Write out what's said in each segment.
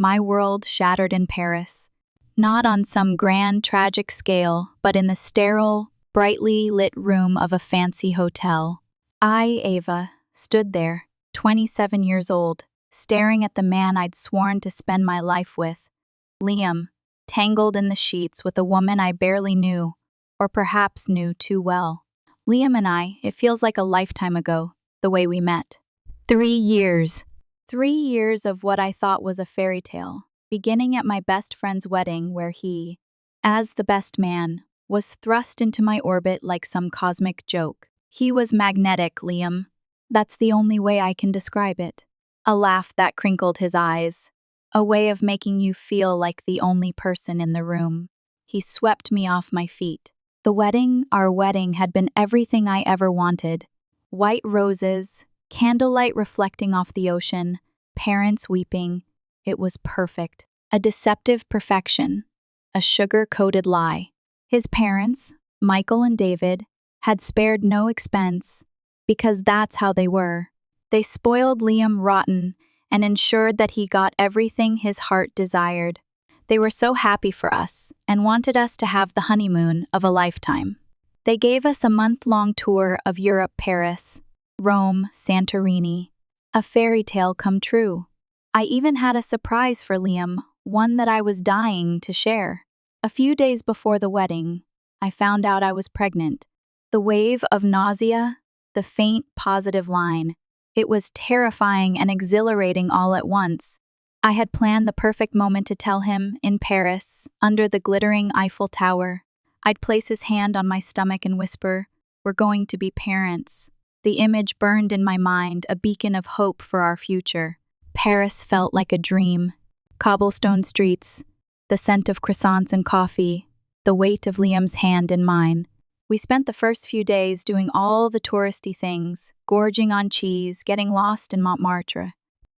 my world shattered in Paris. Not on some grand, tragic scale, but in the sterile, brightly lit room of a fancy hotel. I, Ava, stood there, 27 years old, staring at the man I'd sworn to spend my life with. Liam, tangled in the sheets with a woman I barely knew, or perhaps knew too well. Liam and I, it feels like a lifetime ago, the way we met. 3 years. 3 years of what I thought was a fairy tale, beginning at my best friend's wedding where he, as the best man, was thrust into my orbit like some cosmic joke. He was magnetic, Liam. That's the only way I can describe it. A laugh that crinkled his eyes. A way of making you feel like the only person in the room. He swept me off my feet. The wedding, our wedding, had been everything I ever wanted. White roses, candlelight reflecting off the ocean, parents weeping. It was perfect. A deceptive perfection. A sugar-coated lie. His parents, Michael and David, had spared no expense, because that's how they were. They spoiled Liam rotten and ensured that he got everything his heart desired. They were so happy for us and wanted us to have the honeymoon of a lifetime. They gave us a month-long tour of Europe, Paris, Rome, Santorini. A fairy tale come true. I even had a surprise for Liam, one that I was dying to share. A few days before the wedding, I found out I was pregnant. The wave of nausea, the faint positive line. It was terrifying and exhilarating all at once. I had planned the perfect moment to tell him, in Paris, under the glittering Eiffel Tower. I'd place his hand on my stomach and whisper, "We're going to be parents." The image burned in my mind, a beacon of hope for our future. Paris felt like a dream. Cobblestone streets, the scent of croissants and coffee, the weight of Liam's hand in mine. We spent the first few days doing all the touristy things, gorging on cheese, getting lost in Montmartre.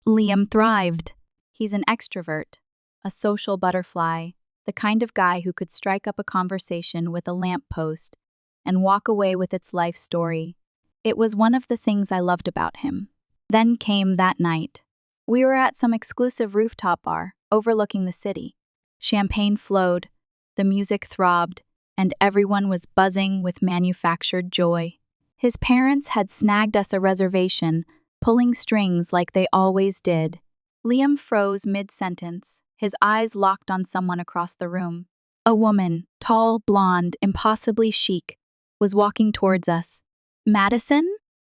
Liam thrived. He's an extrovert, a social butterfly, the kind of guy who could strike up a conversation with a lamppost and walk away with its life story. It was one of the things I loved about him. Then came that night. We were at some exclusive rooftop bar overlooking the city. Champagne flowed, the music throbbed, and everyone was buzzing with manufactured joy. His parents had snagged us a reservation, pulling strings like they always did. Liam froze mid-sentence, his eyes locked on someone across the room. A woman, tall, blonde, impossibly chic, was walking towards us. Madison?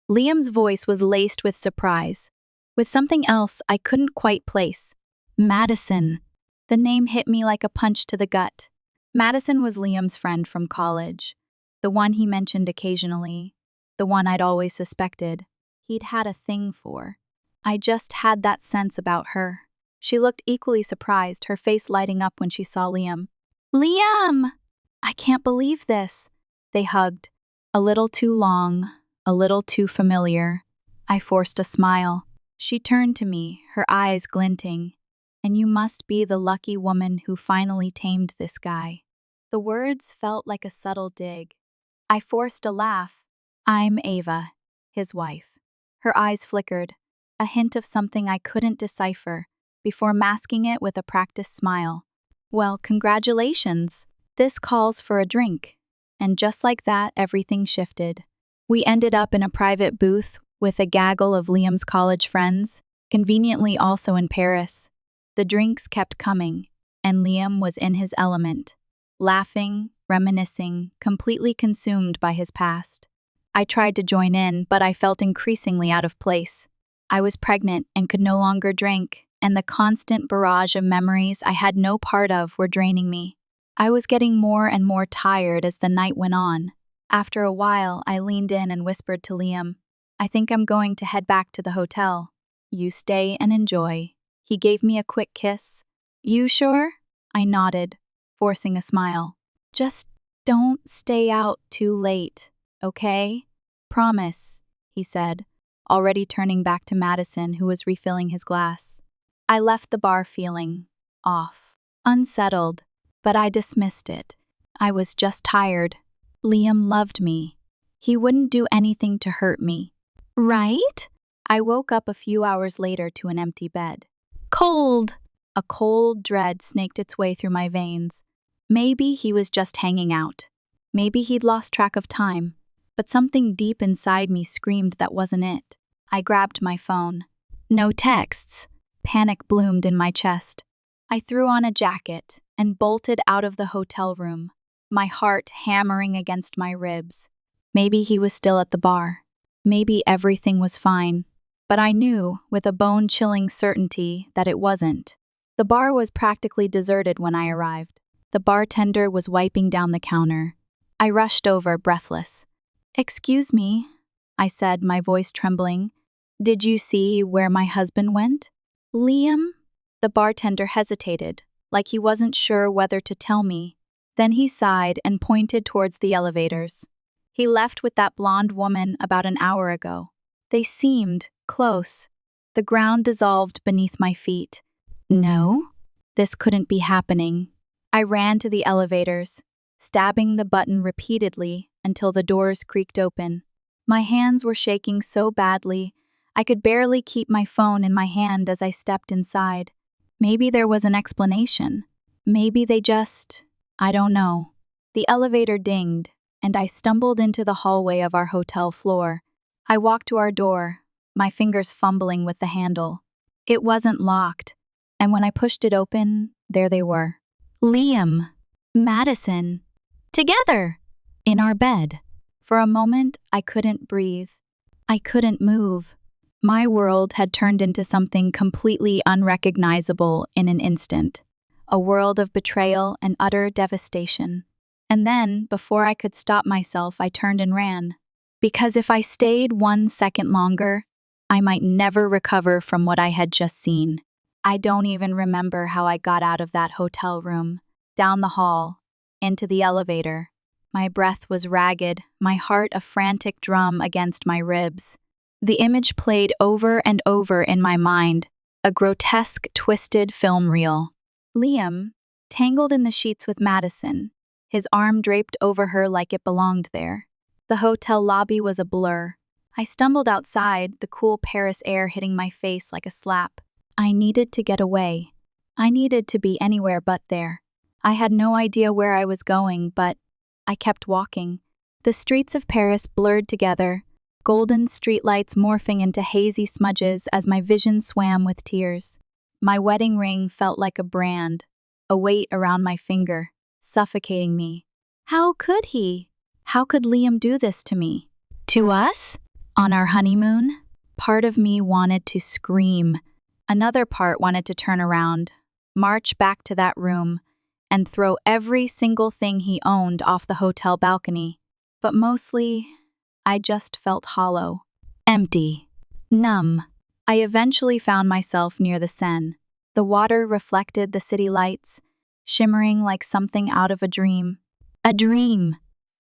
Liam's voice was laced with surprise, with something else I couldn't quite place. Madison. The name hit me like a punch to the gut. Madison was Liam's friend from college, the one he mentioned occasionally, the one I'd always suspected he'd had a thing for. I just had that sense about her. She looked equally surprised, her face lighting up when she saw Liam. Liam! I can't believe this. They hugged. A little too long, a little too familiar. I forced a smile. She turned to me, her eyes glinting. And you must be the lucky woman who finally tamed this guy. The words felt like a subtle dig. I forced a laugh. I'm Ava, his wife. Her eyes flickered, a hint of something I couldn't decipher, before masking it with a practiced smile. Well, congratulations. This calls for a drink. And just like that, everything shifted. We ended up in a private booth with a gaggle of Liam's college friends, conveniently also in Paris. The drinks kept coming, and Liam was in his element, laughing, reminiscing, completely consumed by his past. I tried to join in, but I felt increasingly out of place. I was pregnant and could no longer drink, and the constant barrage of memories I had no part of were draining me. I was getting more and more tired as the night went on. After a while, I leaned in and whispered to Liam, "I think I'm going to head back to the hotel. You stay and enjoy." He gave me a quick kiss. "You sure?" I nodded, forcing a smile. "Just don't stay out too late, okay? Promise," he said, already turning back to Madison, who was refilling his glass. I left the bar feeling off, unsettled, but I dismissed it. I was just tired. Liam loved me. He wouldn't do anything to hurt me. Right? I woke up a few hours later to an empty bed. Cold! A cold dread snaked its way through my veins. Maybe he was just hanging out. Maybe he'd lost track of time. But something deep inside me screamed that wasn't it. I grabbed my phone. No texts. Panic bloomed in my chest. I threw on a jacket and bolted out of the hotel room, my heart hammering against my ribs. Maybe he was still at the bar. Maybe everything was fine. But I knew, with a bone-chilling certainty, that it wasn't. The bar was practically deserted when I arrived. The bartender was wiping down the counter. I rushed over, breathless. "Excuse me," I said, my voice trembling. "Did you see where my husband went?" "Liam?" The bartender hesitated, like he wasn't sure whether to tell me. Then he sighed and pointed towards the elevators. "He left with that blonde woman about an hour ago." They seemed close. The ground dissolved beneath my feet. No, this couldn't be happening. I ran to the elevators, stabbing the button repeatedly until the doors creaked open. My hands were shaking so badly, I could barely keep my phone in my hand as I stepped inside. Maybe there was an explanation. Maybe they I don't know. The elevator dinged, and I stumbled into the hallway of our hotel floor. I walked to our door, my fingers fumbling with the handle. It wasn't locked, and when I pushed it open, there they were. Liam, Madison, together, in our bed. For a moment, I couldn't breathe. I couldn't move. My world had turned into something completely unrecognizable in an instant. A world of betrayal and utter devastation. And then, before I could stop myself, I turned and ran. Because if I stayed 1 second longer, I might never recover from what I had just seen. I don't even remember how I got out of that hotel room, down the hall, into the elevator. My breath was ragged, my heart a frantic drum against my ribs. The image played over and over in my mind, a grotesque, twisted film reel. Liam, tangled in the sheets with Madison, his arm draped over her like it belonged there. The hotel lobby was a blur. I stumbled outside, the cool Paris air hitting my face like a slap. I needed to get away. I needed to be anywhere but there. I had no idea where I was going, but I kept walking. The streets of Paris blurred together, golden streetlights morphing into hazy smudges as my vision swam with tears. My wedding ring felt like a brand, a weight around my finger, suffocating me. How could he? How could Liam do this to me? To us? On our honeymoon? Part of me wanted to scream. Another part wanted to turn around, march back to that room, and throw every single thing he owned off the hotel balcony. But mostly, I just felt hollow, empty, numb. I eventually found myself near the Seine. The water reflected the city lights, shimmering like something out of a dream. A dream!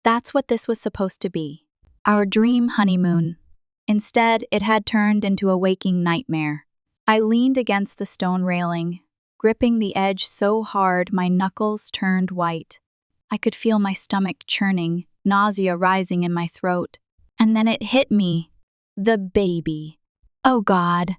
That's what this was supposed to be. Our dream honeymoon. Instead, it had turned into a waking nightmare. I leaned against the stone railing, gripping the edge so hard my knuckles turned white. I could feel my stomach churning, nausea rising in my throat. And then it hit me. The baby. Oh God.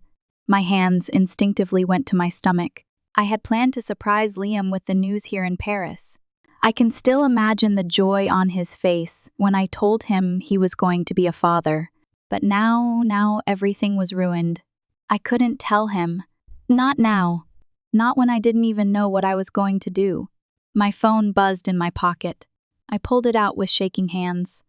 My hands instinctively went to my stomach. I had planned to surprise Liam with the news here in Paris. I can still imagine the joy on his face when I told him he was going to be a father. But now everything was ruined. I couldn't tell him. Not now. Not when I didn't even know what I was going to do. My phone buzzed in my pocket. I pulled it out with shaking hands.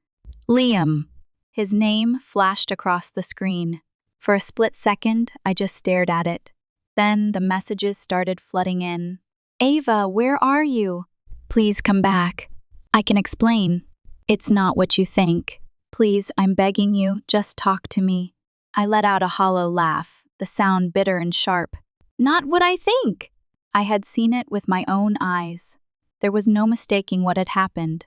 Liam. His name flashed across the screen. For a split second, I just stared at it. Then the messages started flooding in. Ava, where are you? Please come back. I can explain. It's not what you think. Please, I'm begging you, just talk to me. I let out a hollow laugh, the sound bitter and sharp. Not what I think! I had seen it with my own eyes. There was no mistaking what had happened.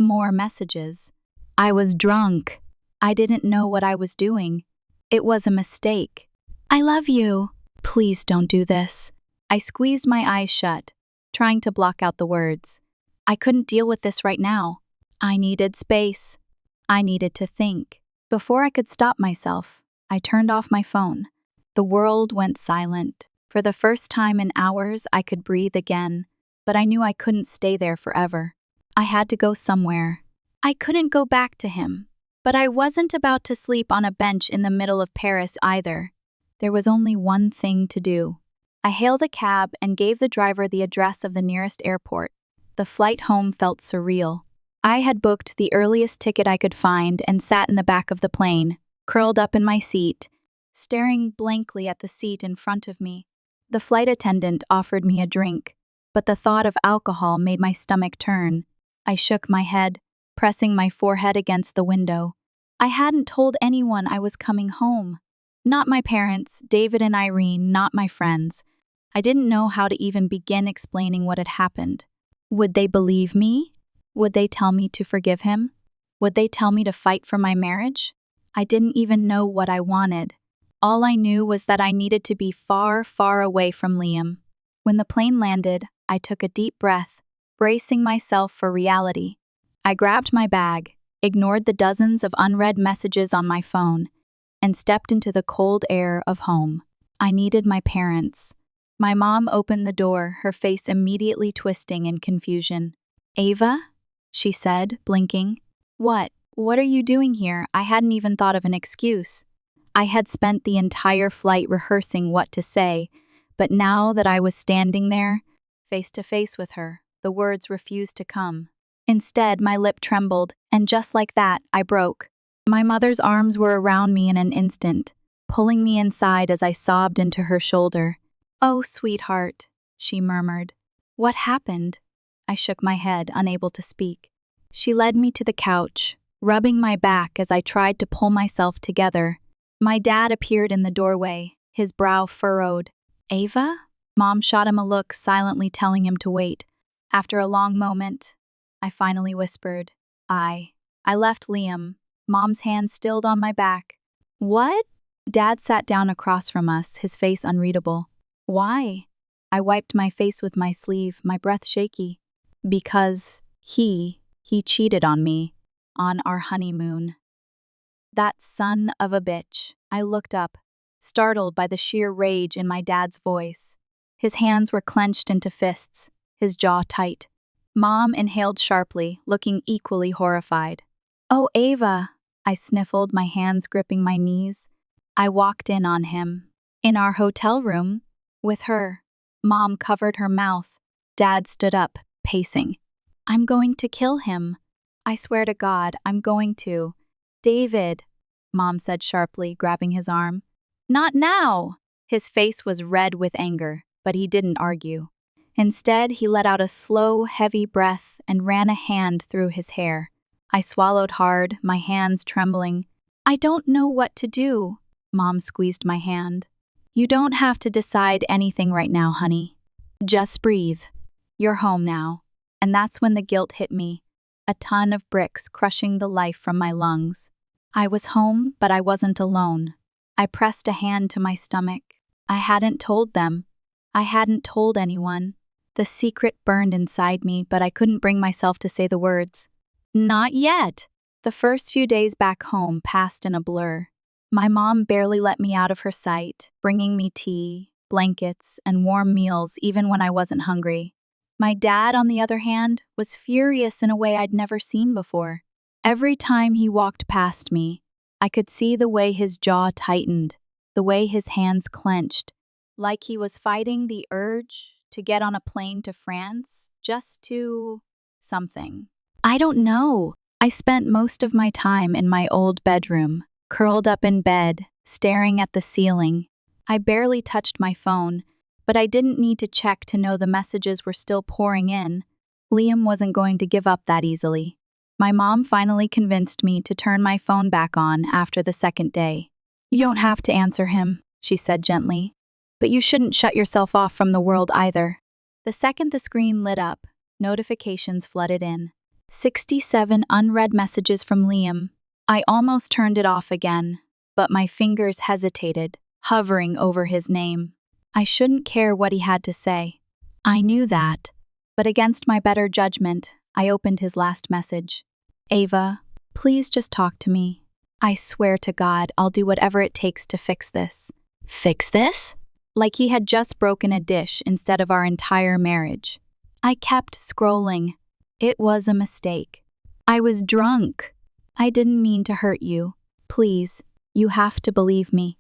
More messages. I was drunk. I didn't know what I was doing. It was a mistake. I love you. Please don't do this. I squeezed my eyes shut, trying to block out the words. I couldn't deal with this right now. I needed space. I needed to think. Before I could stop myself, I turned off my phone. The world went silent. For the first time in hours, I could breathe again, but I knew I couldn't stay there forever. I had to go somewhere. I couldn't go back to him, but I wasn't about to sleep on a bench in the middle of Paris either. There was only one thing to do. I hailed a cab and gave the driver the address of the nearest airport. The flight home felt surreal. I had booked the earliest ticket I could find and sat in the back of the plane, curled up in my seat, staring blankly at the seat in front of me. The flight attendant offered me a drink, but the thought of alcohol made my stomach turn. I shook my head, pressing my forehead against the window. I hadn't told anyone I was coming home. Not my parents, David and Irene, not my friends. I didn't know how to even begin explaining what had happened. Would they believe me? Would they tell me to forgive him? Would they tell me to fight for my marriage? I didn't even know what I wanted. All I knew was that I needed to be far, far away from Liam. When the plane landed, I took a deep breath, bracing myself for reality. I grabbed my bag, ignored the dozens of unread messages on my phone, and stepped into the cold air of home. I needed my parents. My mom opened the door, her face immediately twisting in confusion. "Ava?" she said, blinking. What are you doing here?" I hadn't even thought of an excuse. I had spent the entire flight rehearsing what to say, but now that I was standing there, face to face with her, the words refused to come. Instead, my lip trembled, and just like that, I broke. My mother's arms were around me in an instant, pulling me inside as I sobbed into her shoulder. "Oh, sweetheart," she murmured. "What happened?" I shook my head, unable to speak. She led me to the couch, rubbing my back as I tried to pull myself together. My dad appeared in the doorway, his brow furrowed. "Ava?" Mom shot him a look, silently telling him to wait. After a long moment, I finally whispered, I left Liam, Mom's hand stilled on my back. "What?" Dad sat down across from us, his face unreadable. "Why?" I wiped my face with my sleeve, my breath shaky. "Because he cheated on me, on our honeymoon." That son of a bitch. I looked up, startled by the sheer rage in my dad's voice. His hands were clenched into fists, his jaw tight. Mom inhaled sharply, looking equally horrified. "Oh, Ava," I sniffled, my hands gripping my knees. I walked in on him. In our hotel room, with her. Mom covered her mouth. Dad stood up, pacing. "I'm going to kill him. I swear to God, I'm going to." "David," Mom said sharply, grabbing his arm. "Not now!" His face was red with anger, but he didn't argue. Instead, he let out a slow, heavy breath and ran a hand through his hair. I swallowed hard, my hands trembling. "I don't know what to do." Mom squeezed my hand. "You don't have to decide anything right now, honey. Just breathe. You're home now." And that's when the guilt hit me, a ton of bricks crushing the life from my lungs. I was home, but I wasn't alone. I pressed a hand to my stomach. I hadn't told them. I hadn't told anyone. The secret burned inside me, but I couldn't bring myself to say the words. Not yet. The first few days back home passed in a blur. My mom barely let me out of her sight, bringing me tea, blankets, and warm meals even when I wasn't hungry. My dad, on the other hand, was furious in a way I'd never seen before. Every time he walked past me, I could see the way his jaw tightened, the way his hands clenched, like he was fighting the urge to get on a plane to France just to something. I don't know. I spent most of my time in my old bedroom, curled up in bed, staring at the ceiling. I barely touched my phone, but I didn't need to check to know the messages were still pouring in. Liam wasn't going to give up that easily. My mom finally convinced me to turn my phone back on after the second day. "You don't have to answer him," she said gently, "but you shouldn't shut yourself off from the world either." The second the screen lit up, notifications flooded in. 67 unread messages from Liam. I almost turned it off again, but my fingers hesitated, hovering over his name. I shouldn't care what he had to say. I knew that, but against my better judgment, I opened his last message. "Ava, please just talk to me. I swear to God, I'll do whatever it takes to fix this." "Fix this?" like he had just broken a dish instead of our entire marriage. I kept scrolling. It was a mistake. I was drunk. I didn't mean to hurt you. Please, you have to believe me.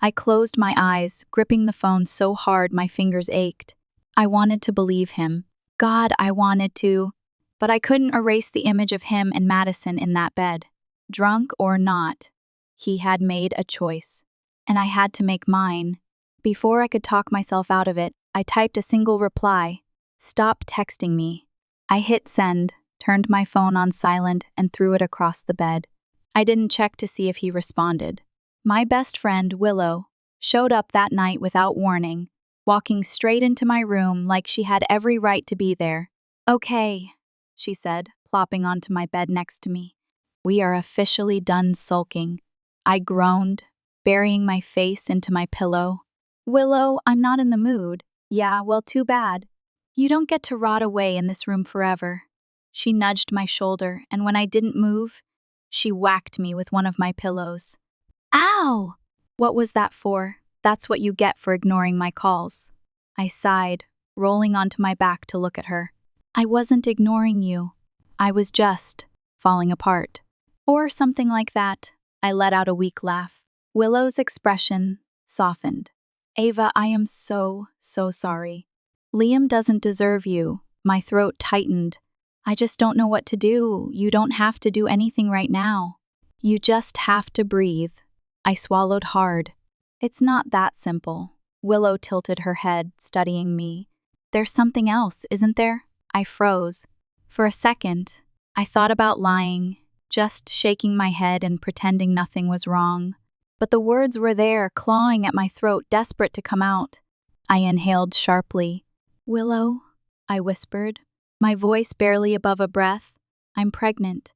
I closed my eyes, gripping the phone so hard my fingers ached. I wanted to believe him. God, I wanted to. But I couldn't erase the image of him and Madison in that bed. Drunk or not, he had made a choice. And I had to make mine. Before I could talk myself out of it, I typed a single reply. Stop texting me. I hit send, turned my phone on silent, and threw it across the bed. I didn't check to see if he responded. My best friend, Willow, showed up that night without warning, walking straight into my room like she had every right to be there. Okay, she said, plopping onto my bed next to me. We are officially done sulking. I groaned, burying my face into my pillow. Willow, I'm not in the mood. Yeah, well, too bad. You don't get to rot away in this room forever. She nudged my shoulder, and when I didn't move, she whacked me with one of my pillows. Ow! What was that for? That's what you get for ignoring my calls. I sighed, rolling onto my back to look at her. I wasn't ignoring you. I was just falling apart. Or something like that. I let out a weak laugh. Willow's expression softened. Ava, I am so sorry. Liam doesn't deserve you. My throat tightened. I just don't know what to do. You don't have to do anything right now. You just have to breathe. I swallowed hard. It's not that simple. Willow tilted her head, studying me. There's something else, isn't there? I froze. For a second, I thought about lying, just shaking my head and pretending nothing was wrong. But the words were there, clawing at my throat, desperate to come out. I inhaled sharply. Willow, I whispered, my voice barely above a breath. I'm pregnant.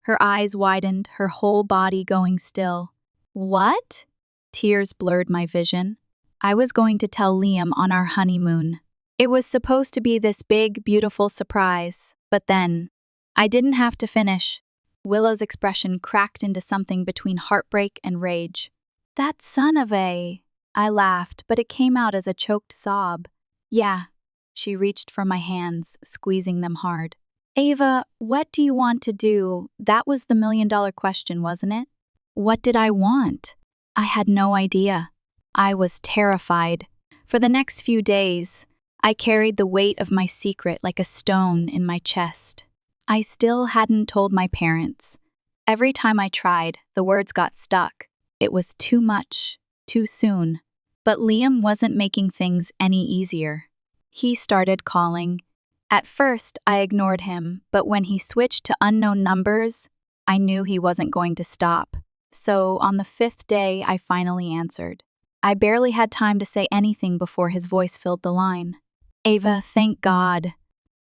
Her eyes widened, her whole body going still. What? Tears blurred my vision. I was going to tell Liam on our honeymoon. It was supposed to be this big, beautiful surprise, but then I didn't have to finish. Willow's expression cracked into something between heartbreak and rage. That son of a... I laughed, but it came out as a choked sob. Yeah. She reached for my hands, squeezing them hard. Ava, what do you want to do? That was the million-dollar question, wasn't it? What did I want? I had no idea. I was terrified. For the next few days, I carried the weight of my secret like a stone in my chest. I still hadn't told my parents. Every time I tried, the words got stuck. It was too much, too soon. But Liam wasn't making things any easier. He started calling. At first, I ignored him, but when he switched to unknown numbers, I knew he wasn't going to stop. So, on the 5th day, I finally answered. I barely had time to say anything before his voice filled the line. Ava, thank God.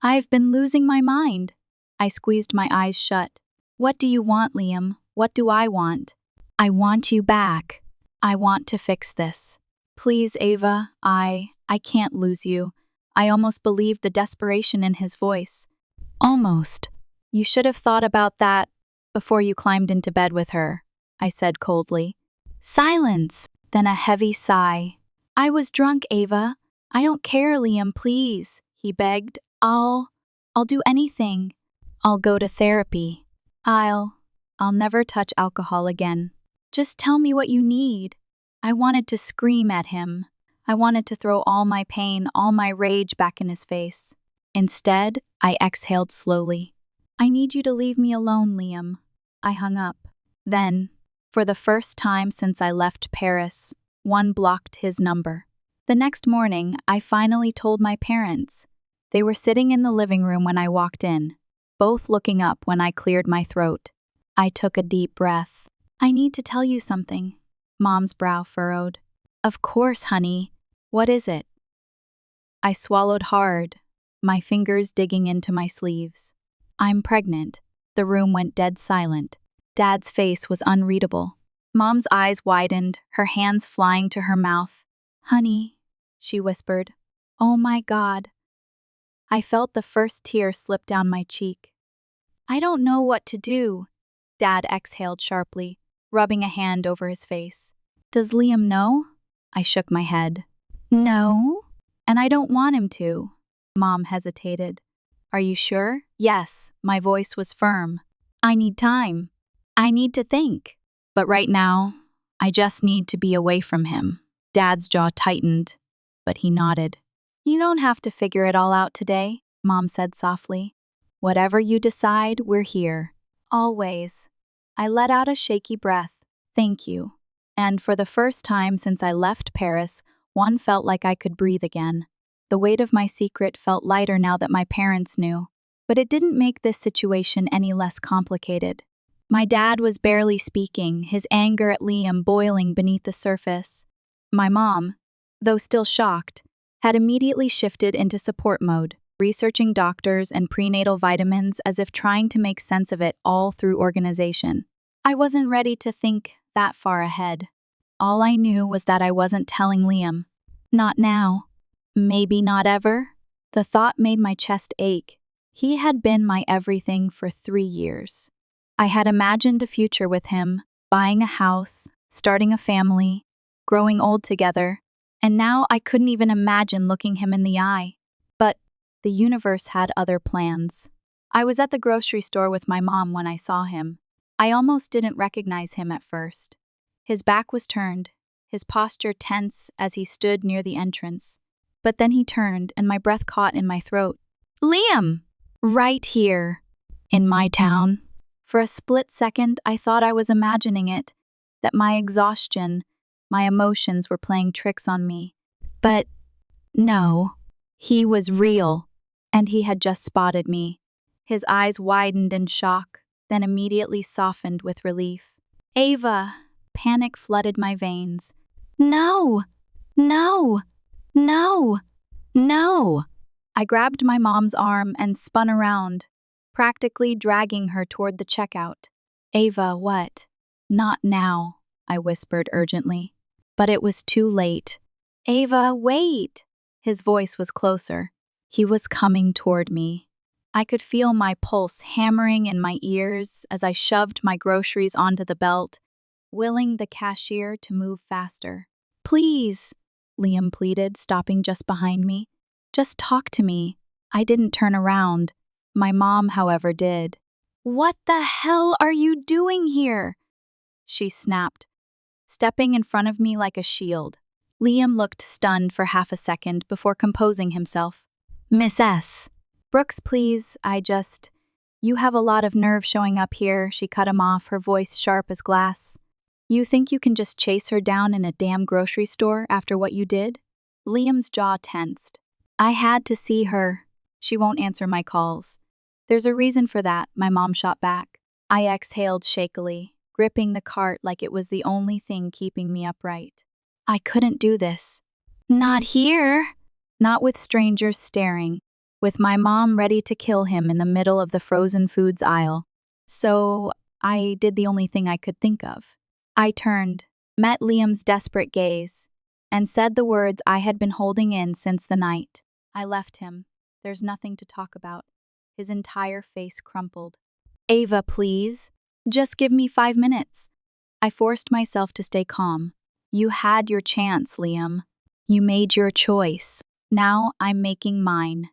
I've been losing my mind. I squeezed my eyes shut. What do you want, Liam? What do I want? I want you back. I want to fix this. Please, Ava, I can't lose you. I almost believed the desperation in his voice. Almost. You should have thought about that before you climbed into bed with her, I said coldly. Silence, then a heavy sigh. I was drunk, Ava. I don't care, Liam, please, he begged. I'll do anything. I'll go to therapy. I'll never touch alcohol again. Just tell me what you need. I wanted to scream at him. I wanted to throw all my pain, all my rage back in his face. Instead, I exhaled slowly. I need you to leave me alone, Liam. I hung up. Then, for the first time since I left Paris, one blocked his number. The next morning, I finally told my parents. They were sitting in the living room when I walked in, both looking up when I cleared my throat. I took a deep breath. I need to tell you something. Mom's brow furrowed. Of course, honey. What is it? I swallowed hard, my fingers digging into my sleeves. I'm pregnant. The room went dead silent. Dad's face was unreadable. Mom's eyes widened, her hands flying to her mouth. Honey, she whispered. Oh my God. I felt the first tear slip down my cheek. I don't know what to do. Dad exhaled sharply, rubbing a hand over his face. Does Liam know? I shook my head. No, and I don't want him to. Mom hesitated. Are you sure? Yes, my voice was firm. I need time. I need to think. But right now, I just need to be away from him. Dad's jaw tightened, but he nodded. You don't have to figure it all out today, Mom said softly. Whatever you decide, we're here. Always. I let out a shaky breath. Thank you. And for the first time since I left Paris, one felt like I could breathe again. The weight of my secret felt lighter now that my parents knew. But it didn't make this situation any less complicated. My dad was barely speaking, his anger at Liam boiling beneath the surface. My mom, though still shocked, had immediately shifted into support mode, researching doctors and prenatal vitamins as if trying to make sense of it all through organization. I wasn't ready to think that far ahead. All I knew was that I wasn't telling Liam. Not now. Maybe not ever. The thought made my chest ache. He had been my everything for 3 years. I had imagined a future with him, buying a house, starting a family, growing old together, and now I couldn't even imagine looking him in the eye. But the universe had other plans. I was at the grocery store with my mom when I saw him. I almost didn't recognize him at first. His back was turned, his posture tense as he stood near the entrance. But then he turned and my breath caught in my throat. Liam! Right here, in my town. For a split second, I thought I was imagining it, that my exhaustion, my emotions were playing tricks on me. But no, he was real, and he had just spotted me. His eyes widened in shock, then immediately softened with relief. Ava! Panic flooded my veins. No! No! No! No! I grabbed my mom's arm and spun around, practically dragging her toward the checkout. Ava, what? Not now, I whispered urgently. But it was too late. Ava, wait! His voice was closer. He was coming toward me. I could feel my pulse hammering in my ears as I shoved my groceries onto the belt, willing the cashier to move faster. Please, Liam pleaded, stopping just behind me. Just talk to me. I didn't turn around. My mom, however, did. What the hell are you doing here? She snapped, stepping in front of me like a shield. Liam looked stunned for half a second before composing himself. Miss S. Brooks, please, You have a lot of nerve showing up here, she cut him off, her voice sharp as glass. You think you can just chase her down in a damn grocery store after what you did? Liam's jaw tensed. I had to see her. She won't answer my calls. There's a reason for that, my mom shot back. I exhaled shakily, gripping the cart like it was the only thing keeping me upright. I couldn't do this. Not here! Not with strangers staring, with my mom ready to kill him in the middle of the frozen foods aisle. So I did the only thing I could think of. I turned, met Liam's desperate gaze, and said the words I had been holding in since the night. I left him. There's nothing to talk about. His entire face crumpled. Ava, please. Just give me 5 minutes. I forced myself to stay calm. You had your chance, Liam. You made your choice. Now I'm making mine.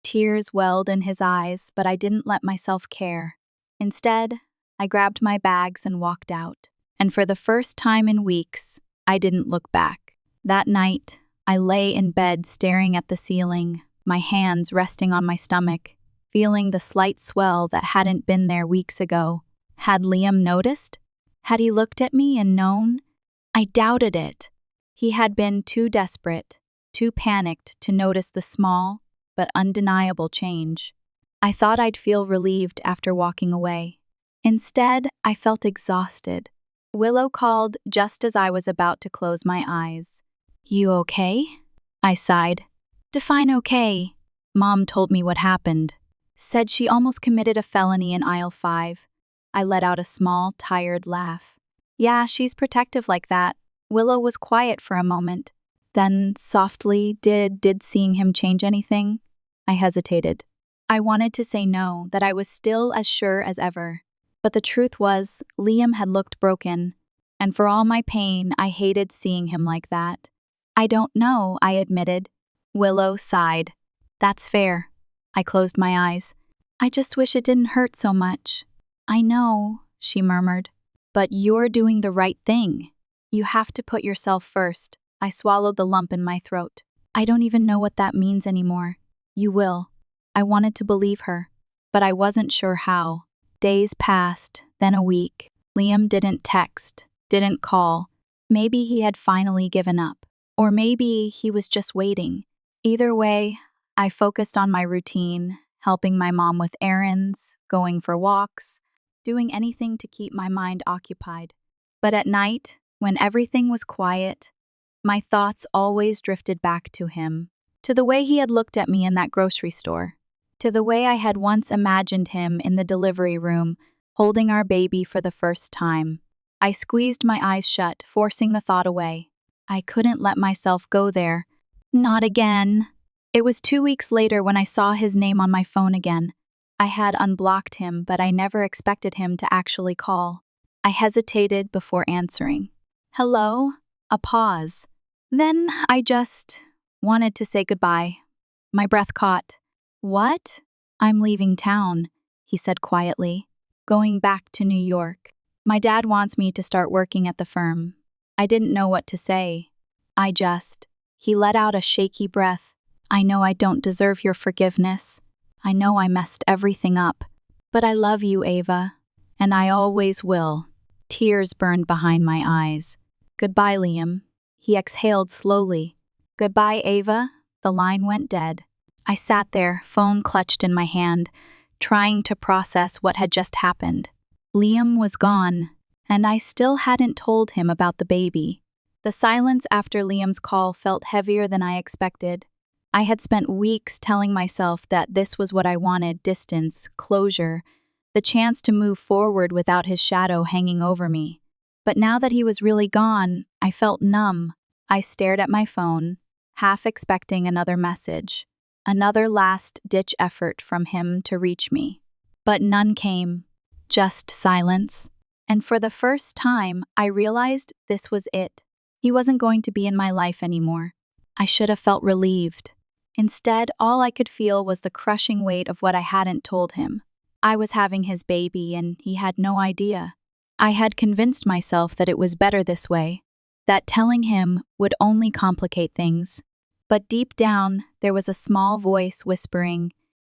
Tears welled in his eyes, but I didn't let myself care. Instead, I grabbed my bags and walked out. And for the first time in weeks, I didn't look back. That night, I lay in bed staring at the ceiling, my hands resting on my stomach, feeling the slight swell that hadn't been there weeks ago. Had Liam noticed? Had he looked at me and known? I doubted it. He had been too desperate, too panicked to notice the small but undeniable change. I thought I'd feel relieved after walking away. Instead, I felt exhausted. Willow called just as I was about to close my eyes. You okay? I sighed. Define okay. Mom told me what happened. Said she almost committed a felony in aisle 5. I let out a small, tired laugh. Yeah, she's protective like that. Willow was quiet for a moment. Then, softly, did seeing him change anything? I hesitated. I wanted to say no, that I was still as sure as ever. But the truth was, Liam had looked broken. And for all my pain, I hated seeing him like that. I don't know, I admitted. Willow sighed. That's fair. I closed my eyes. I just wish it didn't hurt so much. I know, she murmured. But you're doing the right thing. You have to put yourself first. I swallowed the lump in my throat. I don't even know what that means anymore. You will. I wanted to believe her, but I wasn't sure how. Days passed, then a week. Liam didn't text, didn't call. Maybe he had finally given up. Or maybe he was just waiting. Either way, I focused on my routine, helping my mom with errands, going for walks, doing anything to keep my mind occupied. But at night, when everything was quiet, my thoughts always drifted back to him, to the way he had looked at me in that grocery store, to the way I had once imagined him in the delivery room, holding our baby for the first time. I squeezed my eyes shut, forcing the thought away. I couldn't let myself go there. Not again. It was 2 weeks later when I saw his name on my phone again. I had unblocked him, but I never expected him to actually call. I hesitated before answering. Hello? A pause. Then I just wanted to say goodbye. My breath caught. What? I'm leaving town, he said quietly. Going back to New York. My dad wants me to start working at the firm. I didn't know what to say. He let out a shaky breath. I know I don't deserve your forgiveness. I know I messed everything up. But I love you, Ava. And I always will. Tears burned behind my eyes. Goodbye, Liam. He exhaled slowly. Goodbye, Ava. The line went dead. I sat there, phone clutched in my hand, trying to process what had just happened. Liam was gone, and I still hadn't told him about the baby. The silence after Liam's call felt heavier than I expected. I had spent weeks telling myself that this was what I wanted: distance, closure, the chance to move forward without his shadow hanging over me. But now that he was really gone, I felt numb. I stared at my phone, half expecting another message, another last-ditch effort from him to reach me. But none came, just silence. And for the first time, I realized this was it. He wasn't going to be in my life anymore. I should have felt relieved. Instead, all I could feel was the crushing weight of what I hadn't told him. I was having his baby, and he had no idea. I had convinced myself that it was better this way, that telling him would only complicate things. But deep down, there was a small voice whispering,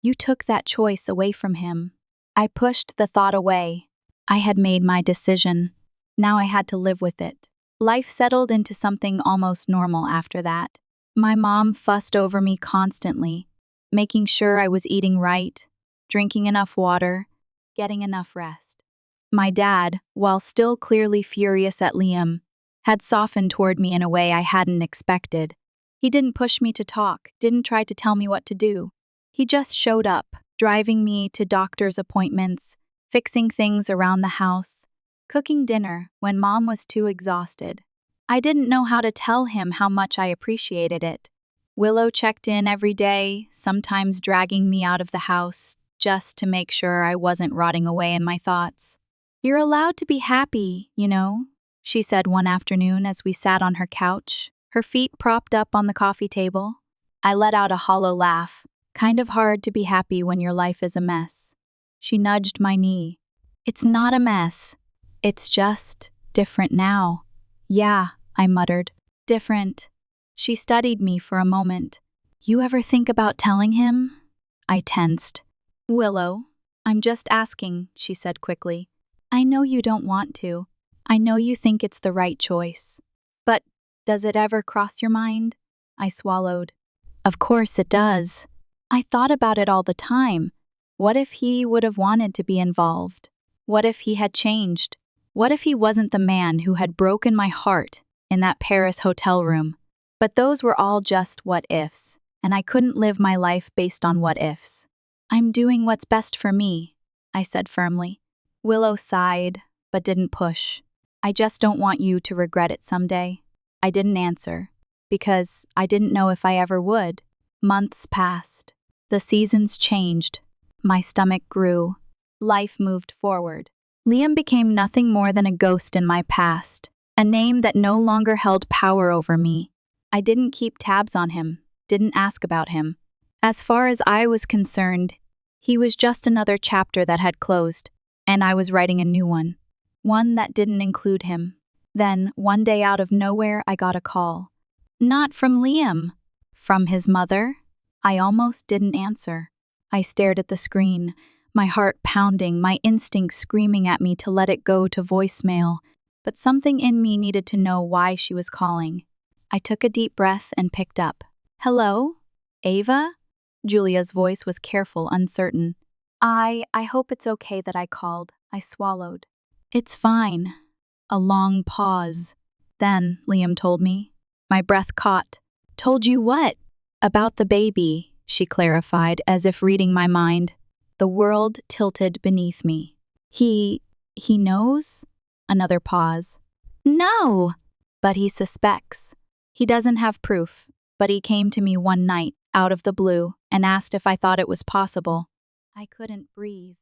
"You took that choice away from him." I pushed the thought away. I had made my decision. Now I had to live with it. Life settled into something almost normal after that. My mom fussed over me constantly, making sure I was eating right, drinking enough water, getting enough rest. My dad, while still clearly furious at Liam, had softened toward me in a way I hadn't expected. He didn't push me to talk, didn't try to tell me what to do. He just showed up, driving me to doctor's appointments, fixing things around the house, cooking dinner when Mom was too exhausted. I didn't know how to tell him how much I appreciated it. Willow checked in every day, sometimes dragging me out of the house just to make sure I wasn't rotting away in my thoughts. "You're allowed to be happy, you know," she said one afternoon as we sat on her couch, her feet propped up on the coffee table. I let out a hollow laugh. Kind of hard to be happy when your life is a mess. She nudged my knee. "It's not a mess. It's just different now." "Yeah," I muttered. "Different." She studied me for a moment. "You ever think about telling him?" I tensed. "Willow, I'm just asking," she said quickly. "I know you don't want to. I know you think it's the right choice. But does it ever cross your mind?" I swallowed. "Of course it does. I thought about it all the time. What if he would have wanted to be involved? What if he had changed? What if he wasn't the man who had broken my heart in that Paris hotel room?" But those were all just what-ifs, and I couldn't live my life based on what-ifs. "I'm doing what's best for me," I said firmly. Willow sighed, but didn't push. "I just don't want you to regret it someday." I didn't answer, because I didn't know if I ever would. Months passed. The seasons changed. My stomach grew. Life moved forward. Liam became nothing more than a ghost in my past, a name that no longer held power over me. I didn't keep tabs on him, didn't ask about him. As far as I was concerned, he was just another chapter that had closed, and I was writing a new one that didn't include him. Then, one day out of nowhere, I got a call. Not from Liam, from his mother. I almost didn't answer. I stared at the screen, my heart pounding, my instincts screaming at me to let it go to voicemail, but something in me needed to know why she was calling. I took a deep breath and picked up. Hello? Ava? Julia's voice was careful, uncertain. I hope it's okay that I called. I swallowed. It's fine. A long pause. Then, Liam told me. My breath caught. Told you what? About the baby, she clarified, as if reading my mind. The world tilted beneath me. He knows? Another pause. No! But he suspects. He doesn't have proof, but he came to me one night, out of the blue, and asked if I thought it was possible. I couldn't breathe.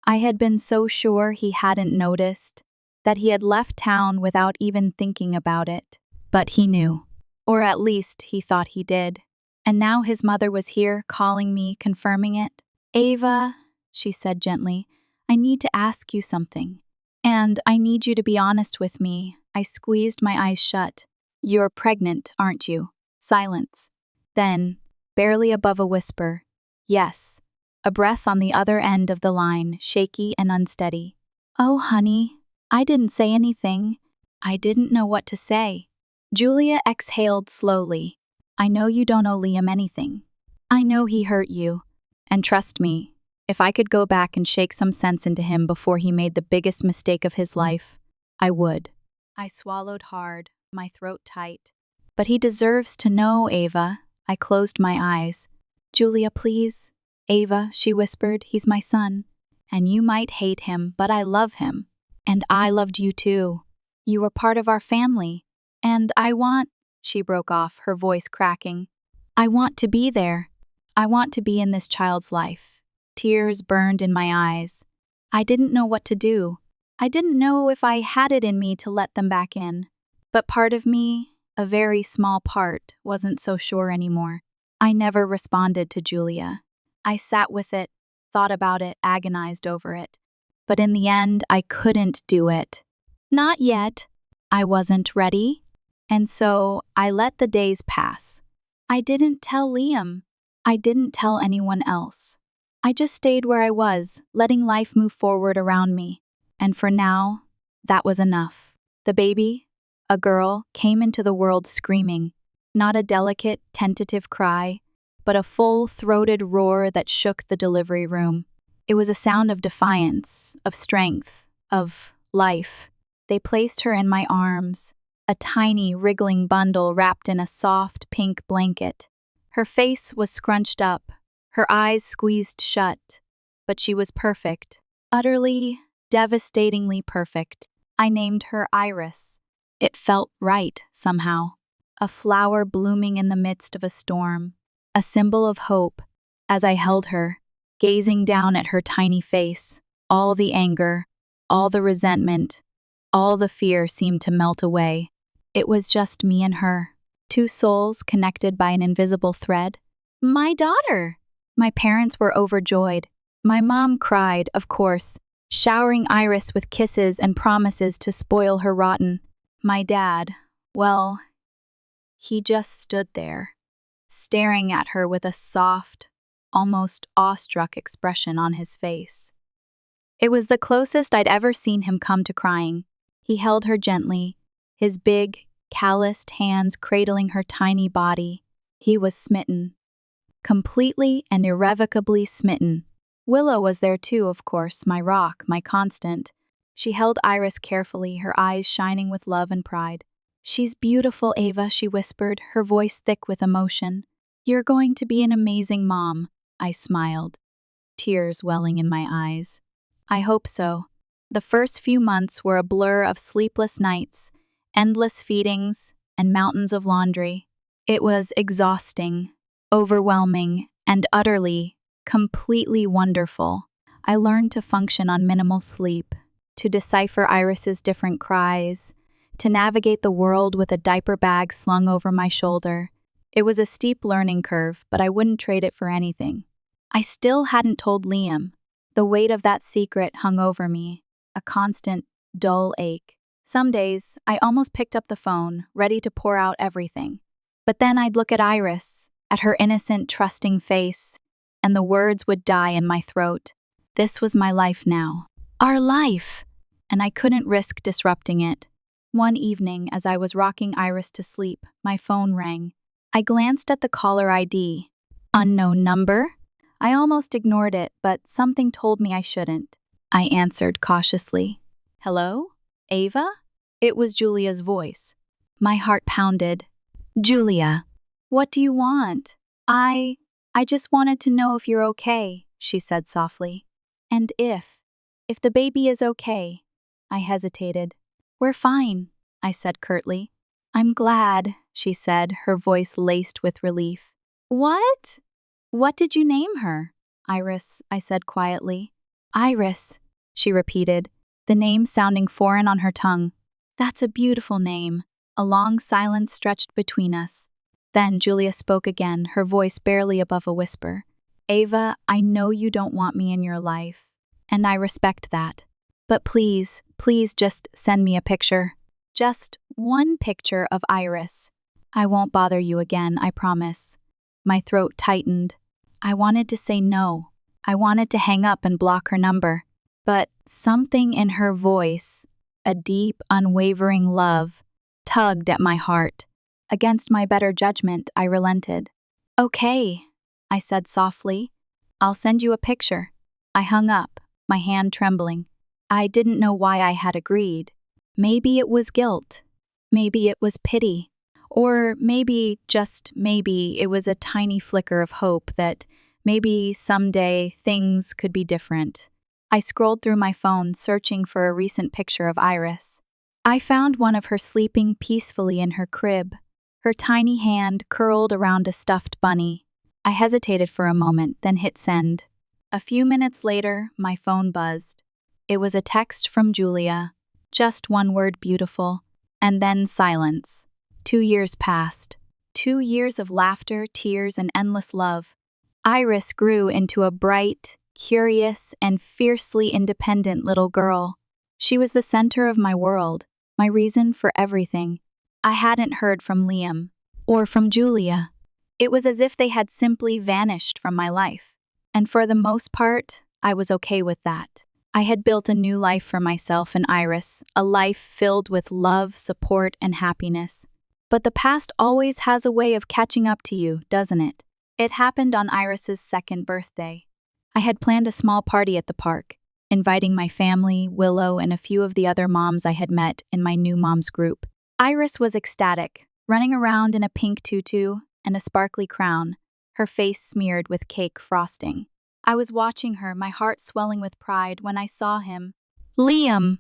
I had been so sure he hadn't noticed, that he had left town without even thinking about it. But he knew. Or at least he thought he did. And now his mother was here, calling me, confirming it. Ava, she said gently, I need to ask you something. And I need you to be honest with me. I squeezed my eyes shut. You're pregnant, aren't you? Silence. Then, barely above a whisper, yes. A breath on the other end of the line, shaky and unsteady. Oh, honey, I didn't say anything. I didn't know what to say. Julia exhaled slowly. I know you don't owe Liam anything. I know he hurt you. And trust me, if I could go back and shake some sense into him before he made the biggest mistake of his life, I would. I swallowed hard, my throat tight. But he deserves to know, Ava. I closed my eyes. Julia, please. Ava, she whispered, he's my son. And you might hate him, but I love him. And I loved you too. You were part of our family. And I want, she broke off, her voice cracking. I want to be there. I want to be in this child's life. Tears burned in my eyes. I didn't know what to do. I didn't know if I had it in me to let them back in. But part of me, a very small part, wasn't so sure anymore. I never responded to Julia. I sat with it, thought about it, agonized over it. But in the end, I couldn't do it. Not yet. I wasn't ready. And so I let the days pass. I didn't tell Liam. I didn't tell anyone else. I just stayed where I was, letting life move forward around me. And for now, that was enough. The baby, a girl, came into the world screaming. Not a delicate, tentative cry, but a full-throated roar that shook the delivery room. It was a sound of defiance, of strength, of life. They placed her in my arms, a tiny, wriggling bundle wrapped in a soft, pink blanket. Her face was scrunched up, her eyes squeezed shut, but she was perfect, utterly, devastatingly perfect. I named her Iris. It felt right, somehow. A flower blooming in the midst of a storm, a symbol of hope. As I held her, gazing down at her tiny face, all the anger, all the resentment, all the fear seemed to melt away. It was just me and her, two souls connected by an invisible thread. My daughter! My parents were overjoyed. My mom cried, of course, showering Iris with kisses and promises to spoil her rotten. My dad, well, he just stood there, staring at her with a soft, almost awestruck expression on his face. It was the closest I'd ever seen him come to crying. He held her gently, his big, calloused hands cradling her tiny body. He was smitten. Completely and irrevocably smitten. Willow was there too, of course, my rock, my constant. She held Iris carefully, her eyes shining with love and pride. She's beautiful, Ava, she whispered, her voice thick with emotion. You're going to be an amazing mom, I smiled, tears welling in my eyes. I hope so. The first few months were a blur of sleepless nights, endless feedings, and mountains of laundry. It was exhausting, overwhelming, and utterly, completely wonderful. I learned to function on minimal sleep, to decipher Iris's different cries, to navigate the world with a diaper bag slung over my shoulder. It was a steep learning curve, but I wouldn't trade it for anything. I still hadn't told Liam. The weight of that secret hung over me, a constant, dull ache. Some days, I almost picked up the phone, ready to pour out everything. But then I'd look at Iris, at her innocent, trusting face, and the words would die in my throat. This was my life now. Our life! And I couldn't risk disrupting it. One evening, as I was rocking Iris to sleep, my phone rang. I glanced at the caller ID. Unknown number? I almost ignored it, but something told me I shouldn't. I answered cautiously. Hello? Ava? It was Julia's voice. My heart pounded. Julia, what do you want? I just wanted to know if you're okay, she said softly. And if the baby is okay. I hesitated. We're fine, I said curtly. I'm glad, she said, her voice laced with relief. What? What did you name her? Iris, I said quietly. Iris, she repeated, the name sounding foreign on her tongue. That's a beautiful name. A long silence stretched between us. Then Julia spoke again, her voice barely above a whisper. Ava, I know you don't want me in your life, and I respect that. But please just send me a picture. Just one picture of Iris. I won't bother you again, I promise. My throat tightened. I wanted to say no. I wanted to hang up and block her number. But something in her voice, a deep, unwavering love, tugged at my heart. Against my better judgment, I relented. Okay, I said softly. I'll send you a picture. I hung up, my hand trembling. I didn't know why I had agreed. Maybe it was guilt. Maybe it was pity. Or maybe, just maybe, it was a tiny flicker of hope that maybe someday things could be different. I scrolled through my phone, searching for a recent picture of Iris. I found one of her sleeping peacefully in her crib, her tiny hand curled around a stuffed bunny. I hesitated for a moment, then hit send. A few minutes later, my phone buzzed. It was a text from Julia. Just one word, beautiful. And then silence. 2 years passed. 2 years of laughter, tears, and endless love. Iris grew into a bright, curious, and fiercely independent little girl. She was the center of my world, my reason for everything. I hadn't heard from Liam, or from Julia. It was as if they had simply vanished from my life. And for the most part, I was okay with that. I had built a new life for myself and Iris, a life filled with love, support, and happiness. But the past always has a way of catching up to you, doesn't it? It happened on Iris's 2nd birthday. I had planned a small party at the park, inviting my family, Willow, and a few of the other moms I had met in my new moms group. Iris was ecstatic, running around in a pink tutu and a sparkly crown, her face smeared with cake frosting. I was watching her, my heart swelling with pride, when I saw him. Liam!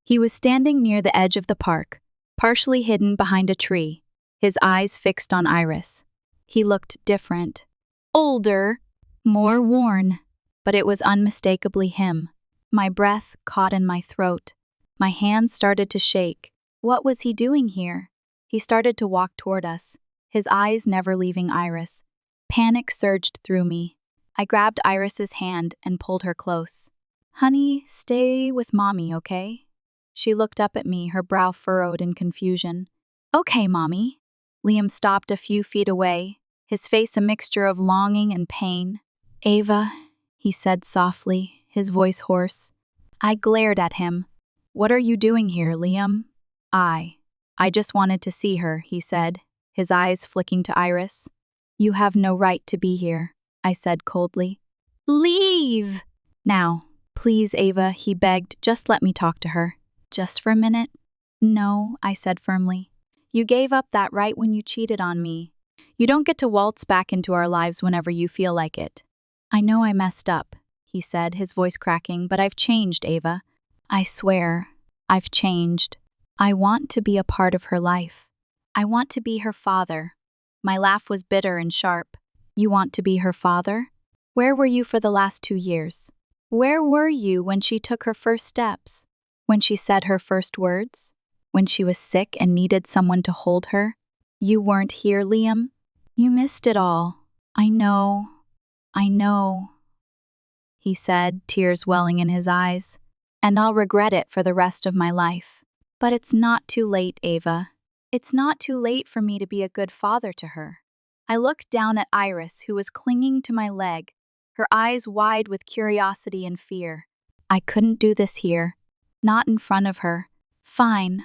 He was standing near the edge of the park, partially hidden behind a tree, his eyes fixed on Iris. He looked different. Older, more worn, but it was unmistakably him. My breath caught in my throat. My hands started to shake. What was he doing here? He started to walk toward us, his eyes never leaving Iris. Panic surged through me. I grabbed Iris's hand and pulled her close. Honey, stay with Mommy, okay? She looked up at me, her brow furrowed in confusion. Okay, Mommy. Liam stopped a few feet away, his face a mixture of longing and pain. Ava, he said softly, his voice hoarse. I glared at him. What are you doing here, Liam? I just wanted to see her, he said, his eyes flicking to Iris. You have no right to be here, I said coldly. Leave! Now, please, Ava, he begged, just let me talk to her. Just for a minute? No, I said firmly. You gave up that right when you cheated on me. You don't get to waltz back into our lives whenever you feel like it. I know I messed up, he said, his voice cracking, but I've changed, Ava. I swear, I've changed. I want to be a part of her life. I want to be her father. My laugh was bitter and sharp. You want to be her father? Where were you for the last 2 years? Where were you when she took her first steps? When she said her first words? when she was sick and needed someone to hold her. You weren't here, Liam. You missed it all. I know, he said, tears welling in his eyes. And I'll regret it for the rest of my life. But it's not too late, Ava. It's not too late for me to be a good father to her. I looked down at Iris, who was clinging to my leg, her eyes wide with curiosity and fear. I couldn't do this here. Not in front of her. Fine,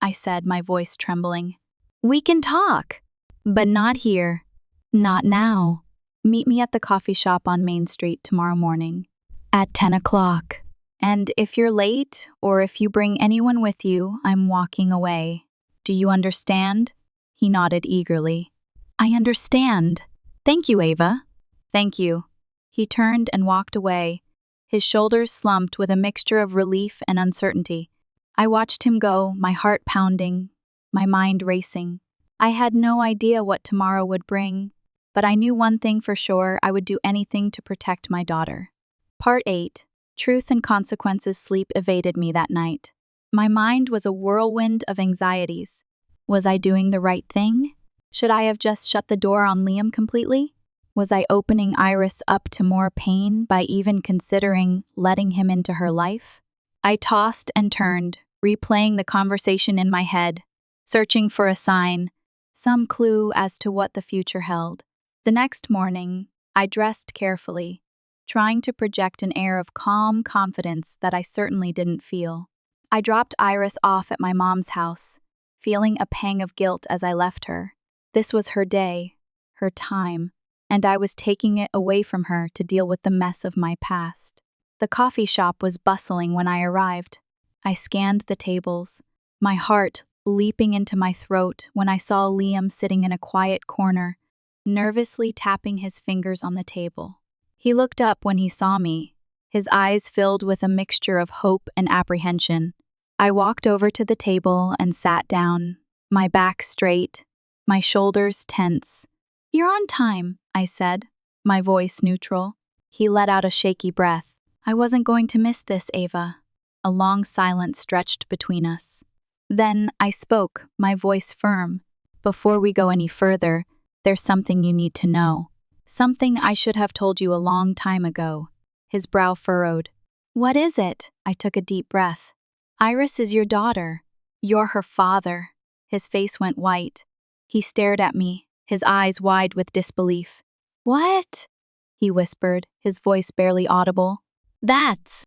I said, my voice trembling. We can talk. But not here. Not now. Meet me at the coffee shop on Main Street tomorrow morning. At 10 o'clock. And if you're late, or if you bring anyone with you, I'm walking away. Do you understand? He nodded eagerly. I understand. Thank you, Ava. Thank you. He turned and walked away, his shoulders slumped with a mixture of relief and uncertainty. I watched him go, my heart pounding, my mind racing. I had no idea what tomorrow would bring, but I knew one thing for sure: I would do anything to protect my daughter. Part 8. Truth and consequences. Sleep evaded me that night. My mind was a whirlwind of anxieties. Was I doing the right thing? Should I have just shut the door on Liam completely? Was I opening Iris up to more pain by even considering letting him into her life? I tossed and turned, replaying the conversation in my head, searching for a sign, some clue as to what the future held. The next morning, I dressed carefully, trying to project an air of calm confidence that I certainly didn't feel. I dropped Iris off at my mom's house, feeling a pang of guilt as I left her. This was her day, her time, and I was taking it away from her to deal with the mess of my past. The coffee shop was bustling when I arrived. I scanned the tables, my heart leaping into my throat when I saw Liam sitting in a quiet corner, nervously tapping his fingers on the table. He looked up when he saw me, his eyes filled with a mixture of hope and apprehension. I walked over to the table and sat down, my back straight, my shoulders tense. You're on time, I said, my voice neutral. He let out a shaky breath. I wasn't going to miss this, Ava. A long silence stretched between us. Then I spoke, my voice firm. Before we go any further, there's something you need to know. Something I should have told you a long time ago. His brow furrowed. What is it? I took a deep breath. Iris is your daughter. You're her father. His face went white. He stared at me, his eyes wide with disbelief. What? He whispered, his voice barely audible. That's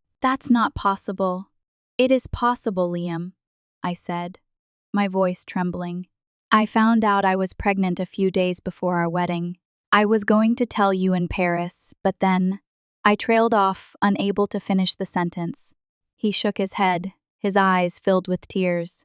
not possible. It is possible, Liam, I said, my voice trembling. I found out I was pregnant a few days before our wedding. I was going to tell you in Paris, but then I trailed off, unable to finish the sentence. He shook his head, his eyes filled with tears.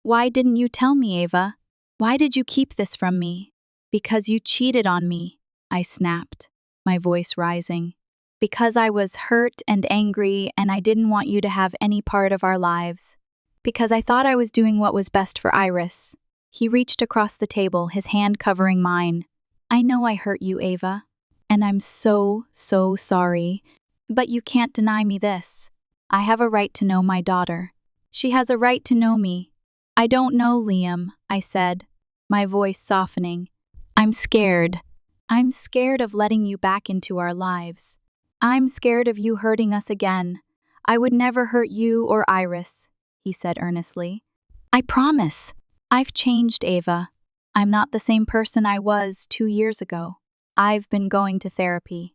Why didn't you tell me, Ava? Why did you keep this from me? Because you cheated on me, I snapped, my voice rising. Because I was hurt and angry and I didn't want you to have any part of our lives. Because I thought I was doing what was best for Iris. He reached across the table, his hand covering mine. I know I hurt you, Ava, and I'm so sorry, but you can't deny me this. I have a right to know my daughter. She has a right to know me. I don't know, Liam, I said, my voice softening. I'm scared. I'm scared of letting you back into our lives. I'm scared of you hurting us again. I would never hurt you or Iris, he said earnestly. I promise. I've changed, Ava. I'm not the same person I was 2 years ago. I've been going to therapy.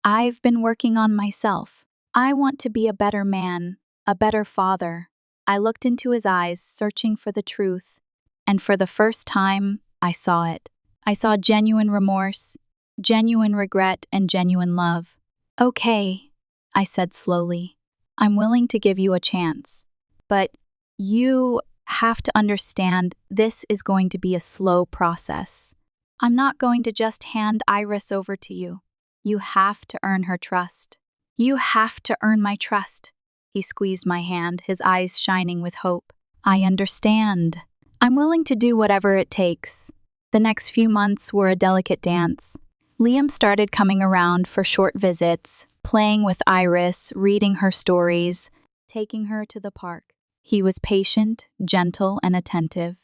I've been working on myself. I want to be a better man, a better father. I looked into his eyes, searching for the truth, and for the first time, I saw it. I saw genuine remorse, genuine regret, and genuine love. Okay, I said slowly. I'm willing to give you a chance, but you have to understand this is going to be a slow process. I'm not going to just hand Iris over to you. You have to earn her trust. You have to earn my trust. He squeezed my hand, his eyes shining with hope. I understand. I'm willing to do whatever it takes. The next few months were a delicate dance. Liam started coming around for short visits, playing with Iris, reading her stories, taking her to the park. He was patient, gentle, and attentive.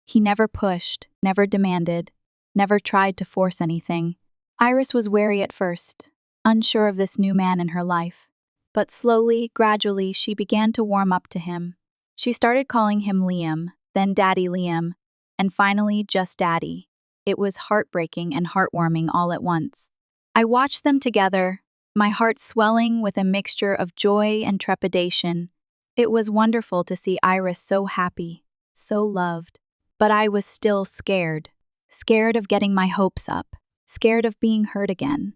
He never pushed, never demanded, never tried to force anything. Iris was wary at first, unsure of this new man in her life. But slowly, gradually, she began to warm up to him. She started calling him Liam, then Daddy Liam, and finally just Daddy. It was heartbreaking and heartwarming all at once. I watched them together, my heart swelling with a mixture of joy and trepidation. It was wonderful to see Iris so happy, so loved. But I was still scared. Scared of getting my hopes up. Scared of being hurt again.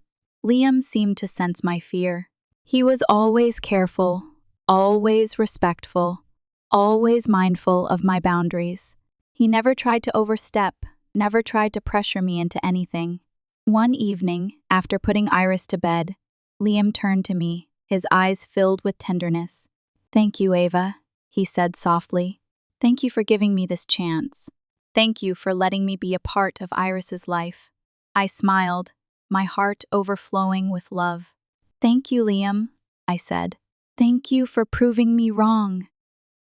Liam seemed to sense my fear. He was always careful, always respectful, always mindful of my boundaries. He never tried to overstep, never tried to pressure me into anything. One evening, after putting Iris to bed, Liam turned to me, his eyes filled with tenderness. "Thank you, Ava," he said softly. "Thank you for giving me this chance. Thank you for letting me be a part of Iris's life." I smiled, my heart overflowing with love. "Thank you, Liam," I said. "Thank you for proving me wrong."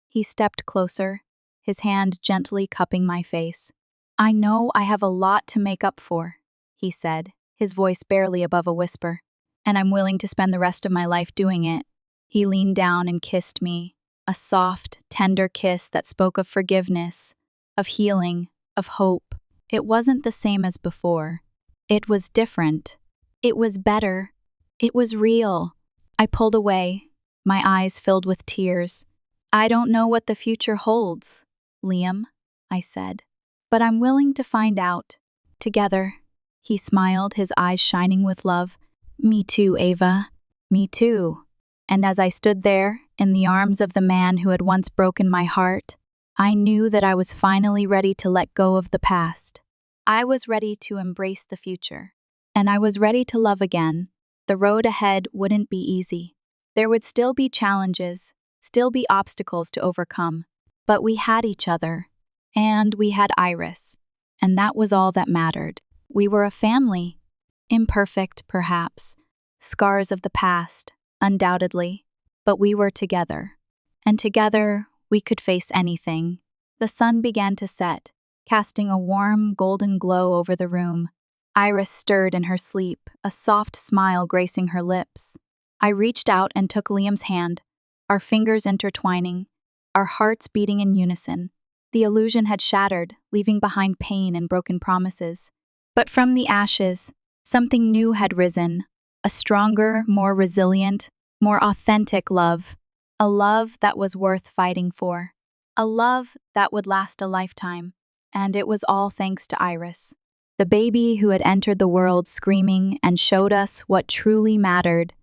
He stepped closer, his hand gently cupping my face. "I know I have a lot to make up for," he said, his voice barely above a whisper, "and I'm willing to spend the rest of my life doing it." He leaned down and kissed me, a soft, tender kiss that spoke of forgiveness, of healing, of hope. It wasn't the same as before. It was different. It was better. It was real. I pulled away, my eyes filled with tears. "I don't know what the future holds, Liam," I said, "but I'm willing to find out. Together." He smiled, his eyes shining with love. "Me too, Ava. Me too." And as I stood there, in the arms of the man who had once broken my heart, I knew that I was finally ready to let go of the past. I was ready to embrace the future. And I was ready to love again. The road ahead wouldn't be easy. There would still be challenges, still be obstacles to overcome. But we had each other. And we had Iris. And that was all that mattered. We were a family. Imperfect, perhaps. Scars of the past, undoubtedly. But we were together. And together, we could face anything. The sun began to set, casting a warm, golden glow over the room. Iris stirred in her sleep, a soft smile gracing her lips. I reached out and took Liam's hand, our fingers intertwining, our hearts beating in unison. The illusion had shattered, leaving behind pain and broken promises. But from the ashes, something new had risen, a stronger, more resilient, more authentic love. A love that was worth fighting for. A love that would last a lifetime. And it was all thanks to Iris, the baby who had entered the world screaming and showed us what truly mattered.